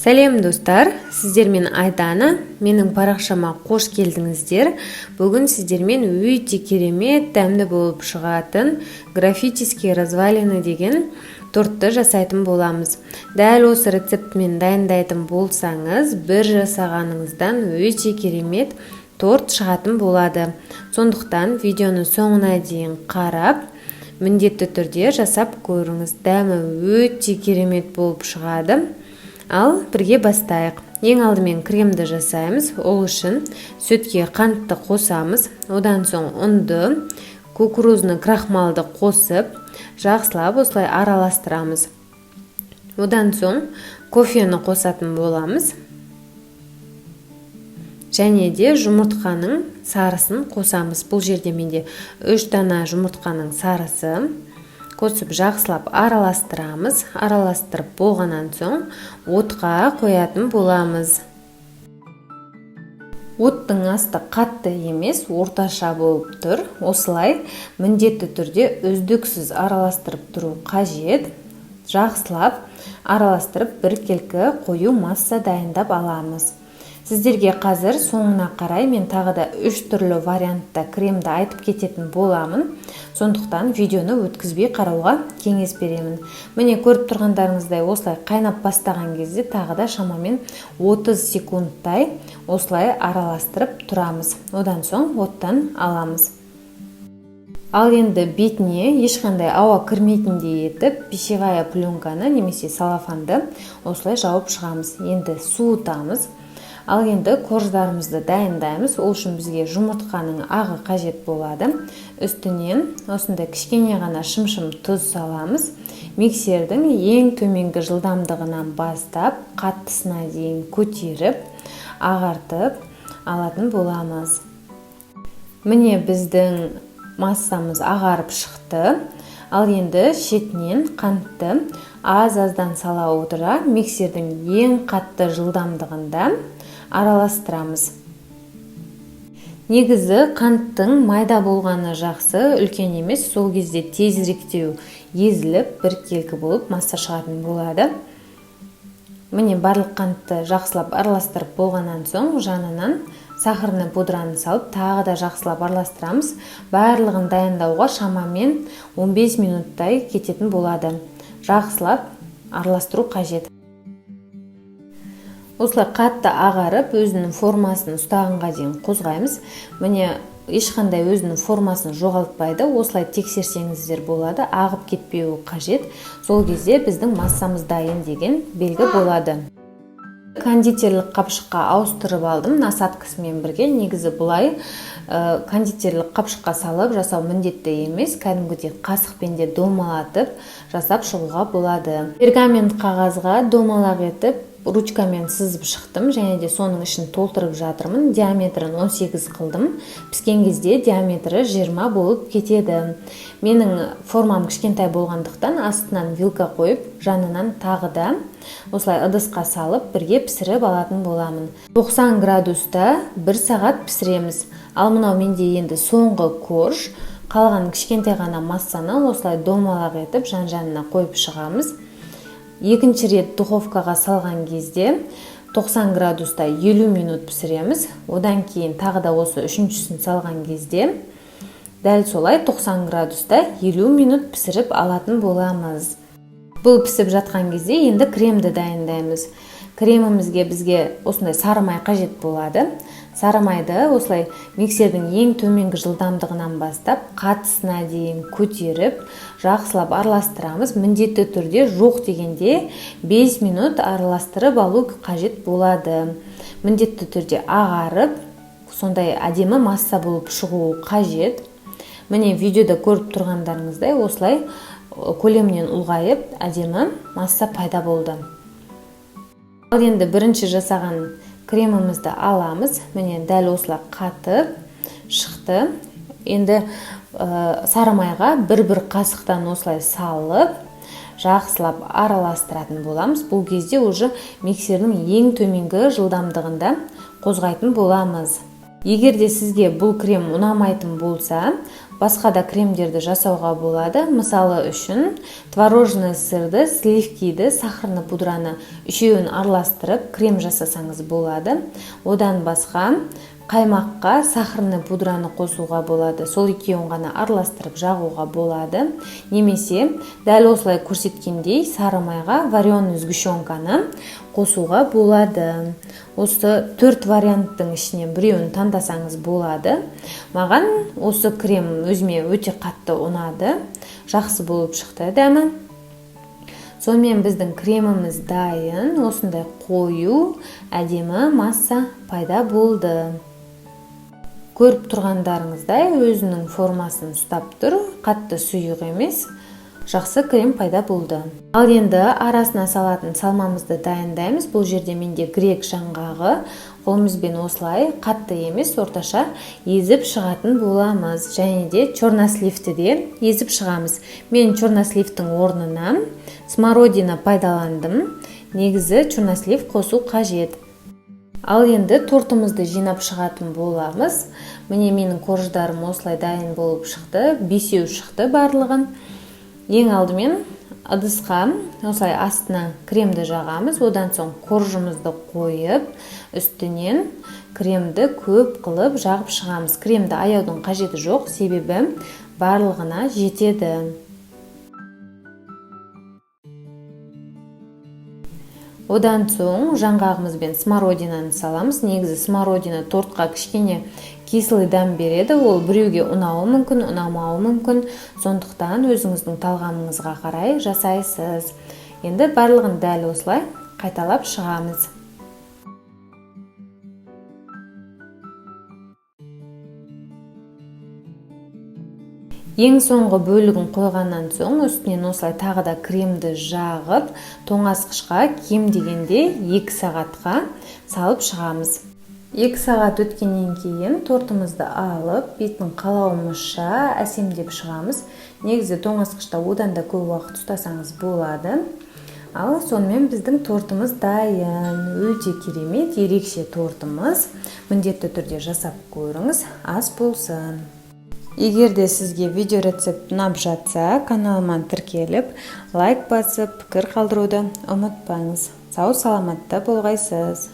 Сәлем достар, сіздермен Айдана, менің парақшама қош келдіңіздер. Бүгін сіздермен өте керемет, дәмді болып шығатын графитийские развалины деген тортты жасайтын боламыз. Дәл осы рецептмен дайындайтын болсаңыз, бір жасағаныңыздан өте керемет торт шығатын болады. Сондықтан видеоны соңына дейін қарап, міндетті түрде жасап көріңіз. Дәмі өте керемет болып шығады. Ал бірге бастайық. Ең алдымен кремді жасаймыз. Ол үшін сүтке қантты қосамыз. Одан соң ұнды, кукурузны крахмалды қосып, жақсылап осылай араластырамыз. Одан соң кофені қосатын боламыз. Және де жұмыртқаның сарысын қосамыз. Бұл жерде менде 3 дана жұмыртқаның сарысы. Қосып жақсылап араластырамыз. Араластырып болғаннан соң отқа қоятын боламыз. Оттың асты қатты емес, орташа болып тұр. Осылай міндетті түрде үздіксіз араластырып тұру қажет. Жақсылап араластырып біркелкі қою масса дайындап аламыз. Сіздерге қазір соңына қарай мен тағы да 3 түрлі вариантта кремді айтып кететін боламын. Сондықтан видеоны өткізбей қарауға кеңес беремін. Міне көріп тұрғандарыңыздай осылай қайнап бастаған кезде тағы да шамамен 30 секундтай осылай араластырып тұрамыз. Одан соң оттан аламыз. Ал енді бетіне ешқандай ауа кірмейтіндей етіп пищевая пленканы немесе салафанды осылай жауып шығамыз. Енді суытамыз. Ал енді корждарымызды дайындаймыз. Ол үшін бізге жұмыртқаның ағы қажет болады. Үстінен осындай кішкене ғана шым-шым тұз саламыз. Миксердің ең төменгі жылдамдығынан бастап қаттысына дейін көтеріп, ағартып алатын боламыз. Міне біздің массамыз ағарып шықты. Ал енді шетінен қантты аз-аздан сала отыра миксердің ең қатты жылдамдығында араластырамыз. Негізі қанттың майда болғаны жақсы, үлкен емес, сол кезде тезіректеу езіліп, біркелкі болып масса шығатын болады. Міне барлық қантты жақсылап араластырып болғаннан соң жанынан сахарный пудраны салып, тағы да жақсылап араластырамыз. Барлығын дайындауға шамамен 15 минуттай кететін болады. Жақсылап араластыру қажет. Осылай қатты ағарып, өзінің формасын ұстағанға дейін қозғаймыз. Міне ешқандай өзінің формасын жоғалтпайды. Осылай тексерсеңіздер болады. Ағып кетпеуі қажет. Сол кезде біздің массамыз дайын деген белгі болады. Кондитерлік қапшыққа ауыстырып алдым насадкасымен бірге. Негізі бұлай кондитерлік қапшыққа салып жасау міндетті емес. Кәдімгідей қасықпен де домалатып жасап шығуға болады. Пергамент қағазға домалақ етіп ручкамен сызып шықтым, және де соның ішін толтырып жатырмын. Диаметрін 18 қылдым. Піскен кезде диаметрі 20 болып кетеді. Менің формам кішкентай болғандықтан астынан вилка қойып, жанынан тағы да осылай ыдысқа салып, бірге пісіріп алатын боламын. 90 градуста 1 сағат пісіреміз. Ал мынау менде енді соңғы корж. Қалған кішкентай ғана массаны осылай домалақ етіп, жан-жанына қойып шығамыз. Екінші рет духовкаға салған кезде 90 градуста 50 минут пісіреміз. Одан кейін тағы да осы үшіншісін салған кезде дәл солай 90 градуста 50 минут пісіріп алатын боламыз. Бұл пісіп жатқан кезде енді кремді дайындаймыз. Кремімізге бізге осындай сары май қажет болады. Сары майды осылай миксердің ең төменгі жылдамдығынан бастап қатысына дейін көтеріп, жақсылап араластырамыз. Міндетті түрде жоқ дегенде 5 минут араластырып алу қажет болады. Міндетті түрде ағарып, сондай әдемі масса болып шығуы қажет. Міне видеода көріп тұрғандарыңыздай осылай көлемінен ұлғайып, әдемі масса пайда болды. Ал енді бірінші жасаған кремімізді аламыз. Міне дәл осылай қатып шықты. Енді сары майға бір қасықтан осылай салып, жақсылап араластыратын боламыз. Бұл кезде уже миксердің ең төменгі жылдамдығында қозғайтын боламыз. Егер де сізге бұл крем ұнамайтын болса, басқа да кремдерді жасауға болады. Мысалы үшін творожный сырды, сливкиді, сахарный пудраны үшеуін араластырып крем жасасаңыз болады. Одан басқа қаймаққа сахарный пудраны қосуға болады. Сол екеуін ғана араластырып жағуға болады. Немесе дәл осылай көрсеткендей сары майға вареный сгущенканы қосуға болады. Осы 4 варианттың ішінен біреуін таңдасаңыз болады. Маған осы крем өзіме өте қатты ұнады. Жақсы болып шықты дәмі. Сонымен біздің креміміз дайын. Осындай қою, әдемі масса пайда болды. Көріп тұрғандарыңыздай өзінің формасын ұстап тұр, қатты сұйық емес, жақсы крем пайда болды. Ал енді арасына салатын салмамызды дайындаймыз. Бұл жерде менде грек жаңғағы, қолымызбен осылай қатты емес, орташа езіп шығатын боламыз. Және де черносливті де езіп шығамыз. Мен черносливтің орнына смородина пайдаландым. Негізі чернослив қосу қажет. Ал енді тортымызды жинап шығатын боламыз. Міне менің корждарым осылай дайын болып шықты. 5 шықты барлығын. Ең алдымен ыдысқа осылай астына кремді жағамыз. Одан соң коржымызды қойып, үстінен кремді көп қылып жағып шығамыз. Кремді аяудың қажеті жоқ, себебі барлығына жетеді. Одан соң жаңғағымызбен смородинаны саламыз. Негізі смородина тортқа кішкене кислый дәм береді. Ол біреуге ұнауы мүмкін, ұнамауы мүмкін. Сондықтан өзіңіздің талғамыңызға қарай жасайсыз. Енді барлығын дәл осылай қайталап шығамыз. Ең соңғы бөлігін қойғаннан соң үстінен осылай тағы да кремді жағып, тоңазытқышқа кем дегенде 2 сағатқа салып шығамыз. 2 сағат өткеннен кейін тортымызды алып, бетін қалауымызша әсемдеп шығамыз. Негізі тоңазытқышта одан да көп уақыт ұстасаңыз болады. Ал сонымен біздің тортымыз дайын. Өте керемет, ерекше тортымыз. Міндетті түрде жасап көріңіз, ас болсын. Егер де сізге видео рецепт ұнап жатса, каналыма тіркеліп, лайк басып, пікір қалдыруды ұмытпаңыз. Сау саламатта болғайсыз.